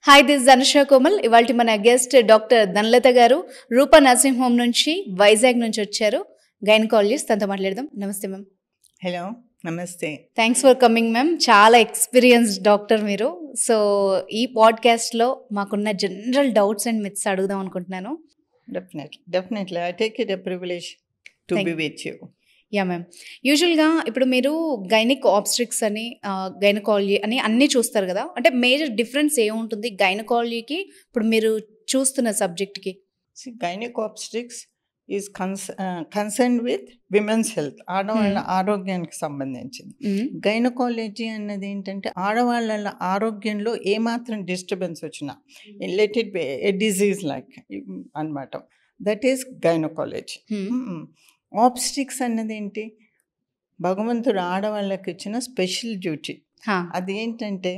Hi, this Anusha Komal. ఇవాళ మన guest doctor ధనలత గారు రూపా నర్సింగ్ హోమ్ నుంచి వైజాగ్ నుంచి వచ్చారు. గైనకాలజిస్ట్, తనతో మాట్లాడదాం. నమస్తే మ్యామ్. హలో, నమస్తే. Thanks for coming ma'am. చాలా ఎక్స్పీరియన్స్డ్ డాక్టర్ మీరు. సో ఈ పాడ్కాస్ట్లో మాకున్న జనరల్ డౌట్స్ అండ్ మిత్స్ అడుగుదాం అనుకుంటున్నాను. Definitely I take it a privilege to be with you. Yeah ma'am. యూజువల్గా ఇప్పుడు మీరు గైనిక్ ఆబ్స్ట్రిక్స్ అని గైనకాలజీ అని అన్నీ చూస్తారు కదా, అంటే మేజర్ డిఫరెన్స్ ఏముంటుంది గైనకాలజీకి ఇప్పుడు మీరు చూస్తున్న సబ్జెక్ట్కి? Gynaec obstetrics is concern with women's health, ఆడవాళ్ళ ఆరోగ్యానికి సంబంధించింది. గైనకాలజీ అన్నది ఏంటంటే ఆడవాళ్ళ ఆరోగ్యంలో ఏమాత్రం డిస్టర్బెన్స్ వచ్చినా let it be A disease like అన్నమాట, దట్ ఈస్ గైనకాలజీ. ఆబ్స్ట్రిక్స్ అన్నది ఏంటి, భగవంతుడు ఆడవాళ్ళకి ఇచ్చిన స్పెషల్ డ్యూటీ. అదేంటంటే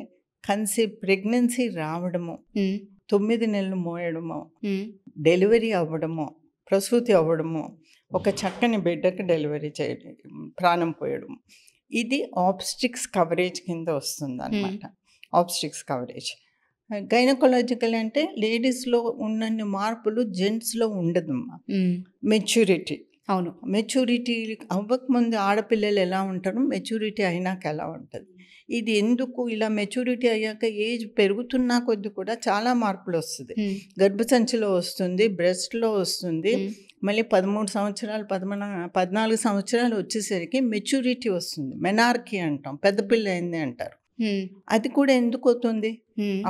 ప్రెగ్నెన్సీ రావడము, 9 నెలలు మోయడము, డెలివరీ అవ్వడము, ప్రసూతి అవ్వడము, ఒక చక్కని బిడ్డకి డెలివరీ చేయడం, ప్రాణం పోయడము, ఇది ఆబ్స్ట్రిక్స్ కవరేజ్ కింద వస్తుంది అన్నమాట. Obstetrics coverage. గైనకాలజికల్ అంటే లేడీస్లో ఉన్నన్ని మార్పులు జెంట్స్లో ఉండదమ్మా. మెచ్యూరిటీ, అవును, మెచ్యూరిటీ అవ్వకముందు ఆడపిల్లలు ఎలా ఉంటారో మెచ్యూరిటీ అయినాక ఎలా ఉంటుంది. ఇది ఎందుకు ఇలా మెచ్యూరిటీ అయ్యాక ఏజ్ పెరుగుతున్నా కొద్ది కూడా చాలా మార్పులు వస్తుంది. గర్భసంచిలో వస్తుంది, బ్రెస్ట్లో వస్తుంది, మళ్ళీ 13 సంవత్సరాలు 14 సంవత్సరాలు వచ్చేసరికి మెచ్యూరిటీ వస్తుంది. మెనార్కీ అంటాం, పెద్ద పిల్ల అయింది అంటారు. అది కూడా ఎందుకు అవుతుంది,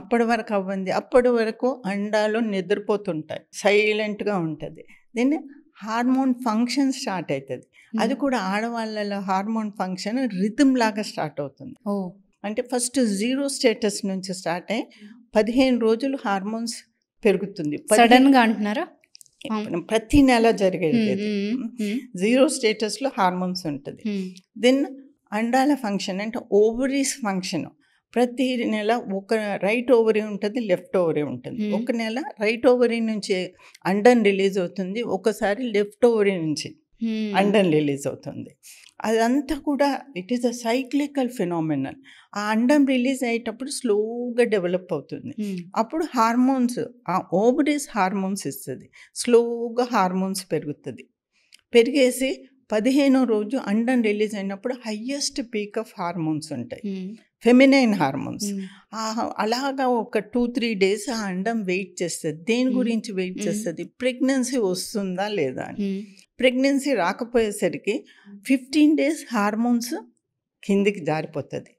అప్పటి వరకు అవ్వంది. అప్పటి వరకు అండాలు నిద్రపోతుంటాయి, సైలెంట్గా ఉంటుంది. దీన్ని హార్మోన్ ఫంక్షన్ స్టార్ట్ అవుతుంది. అది కూడా ఆడవాళ్ళలో హార్మోన్ ఫంక్షన్ రిథమ్ లాగా స్టార్ట్ అవుతుంది. అంటే ఫస్ట్ 0 స్టేటస్ నుంచి స్టార్ట్ అయ్యి 15 రోజులు హార్మోన్స్ పెరుగుతుంది. సడన్గా అంటున్నారా? ప్రతి నెల జరిగేది 0 స్టేటస్లో హార్మోన్స్ ఉంటుంది. దెన్ అండాల ఫంక్షన్ అంటే ఓవరీస్ ఫంక్షన్, ప్రతి నెల ఒక రైట్ ఓవరీ ఉంటుంది, లెఫ్ట్ ఓవరీ ఉంటుంది. ఒక నెల రైట్ ఓవరీ నుంచి అండం రిలీజ్ అవుతుంది, ఒకసారి లెఫ్ట్ ఓవరీ నుంచి అండం రిలీజ్ అవుతుంది. అదంతా కూడా it is a cyclical phenomenal. ఆ అండం రిలీజ్ అయ్యేటప్పుడు స్లోగా డెవలప్ అవుతుంది. అప్పుడు హార్మోన్స్, ఆ ఓవరీస్ హార్మోన్స్ ఇస్తుంది, స్లోగా హార్మోన్స్ పెరిగేసి 15వ రోజు అండం రిలీజ్ అయినప్పుడు హయ్యెస్ట్ పీక్ ఆఫ్ హార్మోన్స్ ఉంటాయి, ఫెమినైన్ హార్మోన్స్. అలాగా ఒక 2-3 డేస్ ఆ అండం వెయిట్ చేస్తుంది. దేని గురించి వెయిట్ చేస్తుంది, ప్రెగ్నెన్సీ వస్తుందా లేదా అని. ప్రెగ్నెన్సీ రాకపోయేసరికి 15 డేస్ హార్మోన్స్ కిందికి జారిపోతుంది.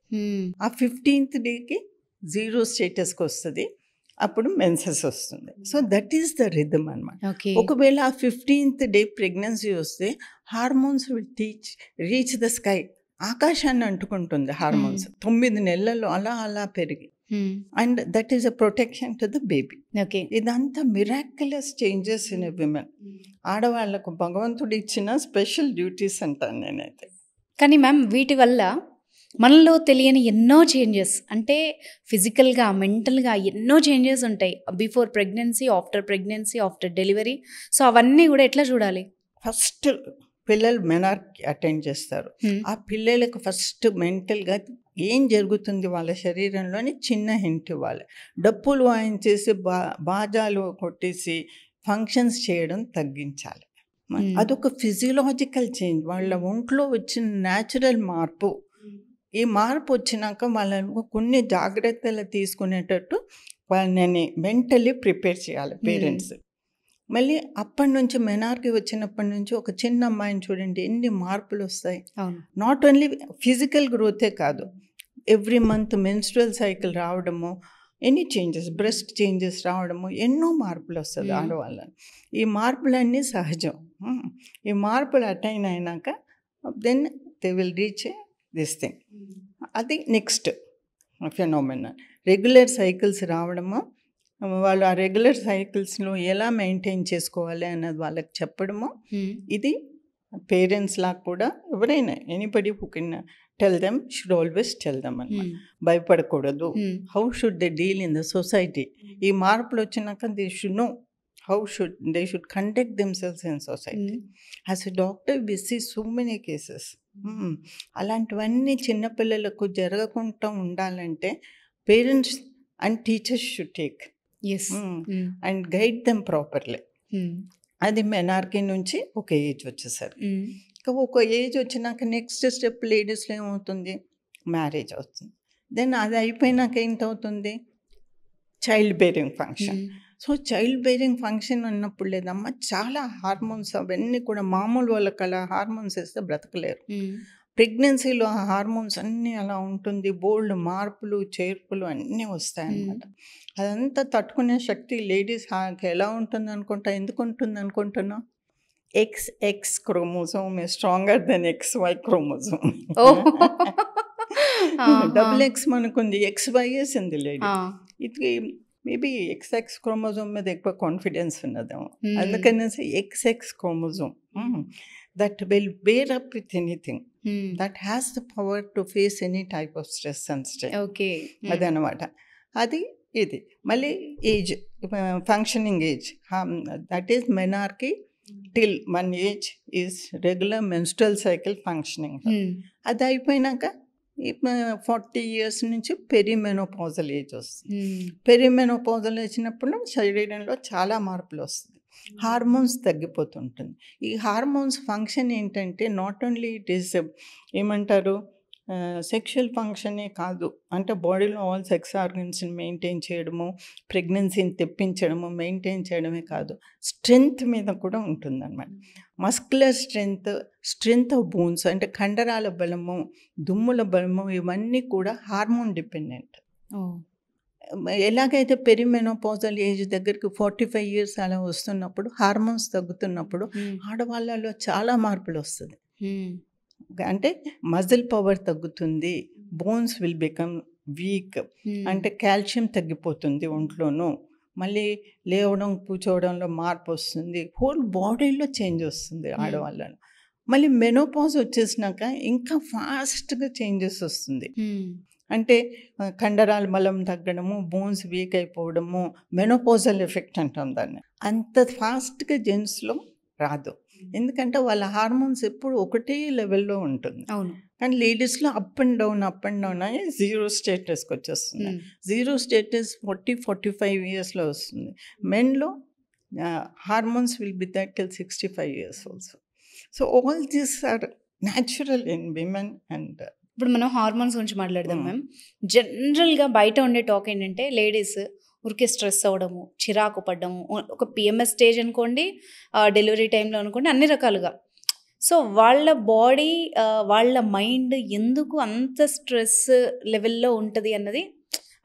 ఆ 15th డేకి 0 స్టేటస్కి వస్తుంది, అప్పుడు మెన్సెస్ వస్తుంది. So that is the rhythm అనమాట. ఒకవేళ ఆ 15th డే ప్రెగ్నెన్సీ వస్తే hormones will reach the sky, ఆకాశాన్ని అంటుకుంటుంది హార్మోన్స్ 9 నెలల్లో అలా పెరిగి. And that is a protection to the baby. ఇదంతా miraculous changes in a women. ఆడవాళ్లకు భగవంతుడు ఇచ్చిన స్పెషల్ డ్యూటీస్ అంటాను నేనైతే. కానీ మ్యామ్, వీటి వల్ల మనలో తెలియని ఎన్నో చేంజెస్, అంటే ఫిజికల్గా, మెంటల్గా ఎన్నో చేంజెస్ ఉంటాయి. Before pregnancy, after delivery. So అవన్నీ కూడా ఎట్లా చూడాలి? ఫస్ట్ పిల్లలు మెనార్కి అటెండ్ చేస్తారు. ఆ పిల్లలకు ఫస్ట్ మెంటల్గా ఏం జరుగుతుంది వాళ్ళ శరీరంలోని చిన్న హింట్ ఇవ్వాలి. డప్పులు వాయించేసి బాజాలు కొట్టేసి ఫంక్షన్స్ చేయడం తగ్గించాలి. అదొక ఫిజియలాజికల్ చేంజ్, వాళ్ళ ఒంట్లో వచ్చిన న్యాచురల్ మార్పు. ఈ మార్పు వచ్చినాక వాళ్ళకు కొన్ని జాగ్రత్తలు తీసుకునేటట్టు వాళ్ళని మెంటల్లీ ప్రిపేర్ చేయాలి పేరెంట్స్. మళ్ళీ అప్పటి నుంచి మెనార్కి వచ్చినప్పటి నుంచి ఒక చిన్న అమ్మాయిని చూడండి, ఎన్ని మార్పులు వస్తాయి. నాట్ ఓన్లీ ఫిజికల్ గ్రోతే కాదు, ఎవ్రీ మంత్ మెన్స్ట్రువల్ సైకిల్ రావడము, ఎనీ చేంజెస్, బ్రెస్ట్ చేంజెస్ రావడము, ఎన్నో మార్పులు వస్తుంది ఆడవాళ్ళని. ఈ మార్పులన్నీ సహజం. ఈ మార్పులు అటైన్ అయినాక then they will reach this thing. అది నెక్స్ట్ ఫెనోమెనల్. రెగ్యులర్ సైకిల్స్ రావడము, వాళ్ళు ఆ రెగ్యులర్ సైకిల్స్లో ఎలా మెయింటైన్ చేసుకోవాలి అన్నది వాళ్ళకి చెప్పడము. ఇది పేరెంట్స్ లాగా కూడా ఎవరైనా anybody who can tell them should always tell them అన్నమాట. భయపడకూడదు. How should they deal in the society. ఈ మార్పులు వచ్చినాక they should know how they should conduct themselves in society. As a doctor, we see so many cases. అలాంటివన్నీ చిన్నపిల్లలకు జరగకుండా ఉండాలంటే parents and teachers should take yes and guide them properly. అది menarche నుంచి ఒక ఏజ్ వచ్చేసరికి, ఇంకా ఒక ఏజ్ వచ్చినాక నెక్స్ట్ స్టెప్ లేడీస్లో ఏమవుతుంది, మ్యారేజ్ అవుతుంది. దెన్ అది అయిపోయినాక ఏంటవుతుంది, child bearing function. So child bearing function ఉన్నప్పుడు లేదమ్మా చాలా హార్మోన్స్ అవన్నీ కూడా మామూలు వాళ్ళకి అలా హార్మోన్స్ వేస్తే బ్రతకలేరు. ప్రెగ్నెన్సీలో ఆ హార్మోన్స్ అన్నీ అలా ఉంటుంది, బోల్డ్ మార్పులు చేర్పులు అన్నీ వస్తాయన్నమాట. అదంతా తట్టుకునే శక్తి లేడీస్ ఎలా ఉంటుంది అనుకుంటా, ఎందుకు ఉంటుంది అనుకుంటున్నా, XX chromosome stronger then XY chromosome. XX మనకుంది, XY ఉంది లేడీ. ఇది మేబీ XX క్రోమోజోమ్ మీద ఎక్కువ కాన్ఫిడెన్స్ ఉన్నదేమో, అందుకనేసి XX chromosome that will bear up with anything, that has the power to face any type of stress and strain. Okay, అదనమాట. అది ఇది మళ్ళీ age, functioning age, that is menarche till 1 age is regular menstrual cycle functioning. అది అయిపోయినాక 40 years నుంచి perimenopausal age వస్తుంది. Perimenopausal వచ్చినప్పుడు శరీరంలో చాలా మార్పులు వస్తుంది, హార్మోన్స్ తగ్గిపోతుంటుంది. ఈ హార్మోన్స్ ఫంక్షన్ ఏంటంటే నాట్ ఓన్లీ ఇట్ ఈస్ ఏమంటారు సెక్షువల్ ఫంక్షనే కాదు, అంటే బాడీలో ఆల్ సెక్స్ ఆర్గన్స్ని మెయింటైన్ చేయడము, ప్రెగ్నెన్సీని తెప్పించడము, మెయింటైన్ చేయడమే కాదు, స్ట్రెంగ్త్ మీద కూడా ఉంటుందన్నమాట. మస్కులర్ స్ట్రెంగ్త్ ఆఫ్ బోన్స్, అంటే కండరాల బలము, దుమ్ముల బలము, ఇవన్నీ కూడా హార్మోన్ డిపెండెంట్. ఎలాగైతే పెరిమెనోపాజల్ ఏజ్ దగ్గరికి 45 years అలా వస్తున్నప్పుడు హార్మోన్స్ తగ్గుతున్నప్పుడు ఆడవాళ్ళలో చాలా మార్పులు వస్తుంది. అంటే మజిల్ పవర్ తగ్గుతుంది, బోన్స్ విల్ బికమ్ వీక్, అంటే కాల్షియం తగ్గిపోతుంది ఒంట్లోనూ, మళ్ళీ లేవడం కూర్చోవడంలో మార్పు వస్తుంది, హోల్ బాడీలో చేంజ్ వస్తుంది ఆడవాళ్ళలో. మళ్ళీ మెనోపాజ్ వచ్చేసినాక ఇంకా ఫాస్ట్గా చేంజెస్ వస్తుంది, అంటే కండరాల బలం తగ్గడము, బోన్స్ వీక్ అయిపోవడము, మెనోపాజల్ ఎఫెక్ట్ అంటాం దాన్ని. అంత ఫాస్ట్గా జెంట్స్లో రాదు, ఎందుకంటే వాళ్ళ హార్మోన్స్ ఎప్పుడు ఒకటే లెవెల్లో ఉంటుంది. కానీ లేడీస్లో అప్ అండ్ డౌన్ అయ్యి 0 స్టేటస్కి వచ్చేస్తుంది. 0 స్టేటస్ 40-45 yearsలో వస్తుంది. మెన్లో hormones will be that till 65 years also. So all these are natural in women. And ఇప్పుడు మనం హార్మోన్స్ గురించి మాట్లాడదాం మ్యామ్. జనరల్గా బయట ఉండే టాక్ ఏంటంటే లేడీస్ ఊరికే స్ట్రెస్ అవ్వడము, చిరాకు పడ్డము, ఒక PMS స్టేజ్ అనుకోండి, డెలివరీ టైంలో అనుకోండి, అన్ని రకాలుగా. సో వాళ్ళ బాడీ, వాళ్ళ మైండ్ ఎందుకు అంత స్ట్రెస్ లెవెల్లో ఉంటుంది అన్నది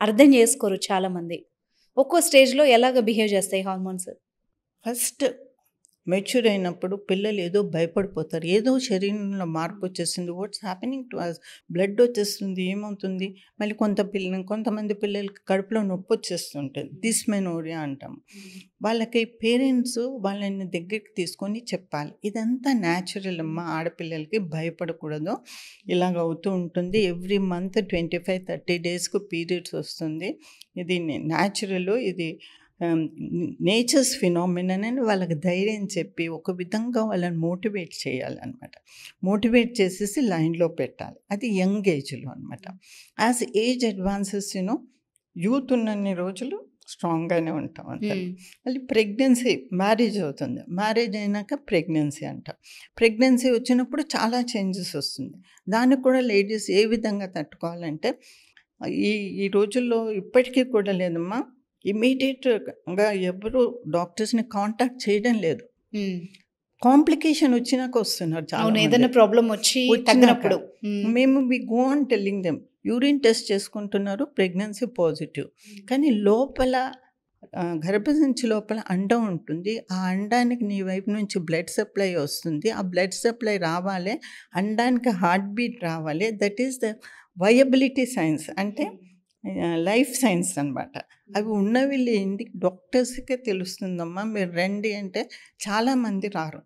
అర్థం చేసుకోరు చాలామంది. ఒక్కో స్టేజ్లో ఎలాగ బిహేవ్ చేస్తాయి హార్మోన్స్? ఫస్ట్ మెచ్యూర్ అయినప్పుడు పిల్లలు ఏదో భయపడిపోతారు, ఏదో శరీరంలో మార్పు వచ్చేస్తుంది, what's happening to us, blood వచ్చేస్తుంది, ఏమవుతుంది, మళ్ళీ కొంతమంది పిల్లలకి కడుపులో నొప్పి వచ్చేస్తుంటుంది, డిస్మెనోరియా అంటాం. వాళ్ళకి పేరెంట్స్ వాళ్ళని దగ్గరికి తీసుకొని చెప్పాలి, ఇదంతా న్యాచురల్ అమ్మ, ఆడపిల్లలకి భయపడకూడదు, ఇలాగ అవుతూ ఉంటుంది, ఎవ్రీ మంత్ 25-30 daysకు పీరియడ్స్ వస్తుంది, ఇది న్యాచురల్, ఇది నేచర్స్ ఫినామినన్ అని వాళ్ళకి ధైర్యం చెప్పి ఒక విధంగా వాళ్ళని మోటివేట్ చేయాలన్నమాట. మోటివేట్ చేసేసి లైన్లో పెట్టాలి, అది యంగ్ ఏజ్లో అనమాట. యాజ్ ఏజ్ అడ్వాన్సెస్ యూత్ ఉన్నన్ని రోజులు స్ట్రాంగ్గానే ఉంటాం అంతే. మళ్ళీ ప్రెగ్నెన్సీ, మ్యారేజ్ అవుతుంది, మ్యారేజ్ అయినాక ప్రెగ్నెన్సీ అంటాం. ప్రెగ్నెన్సీ వచ్చినప్పుడు చాలా చేంజెస్ వస్తుంది, దానికి కూడా లేడీస్ ఏ విధంగా తట్టుకోవాలంటే, ఈ రోజుల్లో ఇప్పటికీ కూడా లేదమ్మా, ఇమీడియట్గా ఎవరు డాక్టర్స్ని కాంటాక్ట్ చేయడం లేదు. కాంప్లికేషన్ వచ్చినాక వస్తున్నారు చాలా, ఏదైనా ప్రాబ్లం వచ్చి తగ్గినప్పుడు మేము we go on telling them, urine test చేసుకుంటున్నారు, ప్రెగ్నెన్సీ పాజిటివ్, కానీ లోపల గర్భసంచి లోపల అండం ఉంటుంది, ఆ అండానికి నీ వైపు నుంచి బ్లడ్ సప్లై వస్తుంది, ఆ బ్లడ్ సప్లై రావాలి, అండానికి హార్ట్ బీట్ రావాలి, that is the viability science, అంటే లైఫ్ సైన్స్ అనమాట. అవి ఉన్నవి లేని డాక్టర్స్కే తెలుస్తుందమ్మా, మీరు రండి అంటే చాలామంది రారు.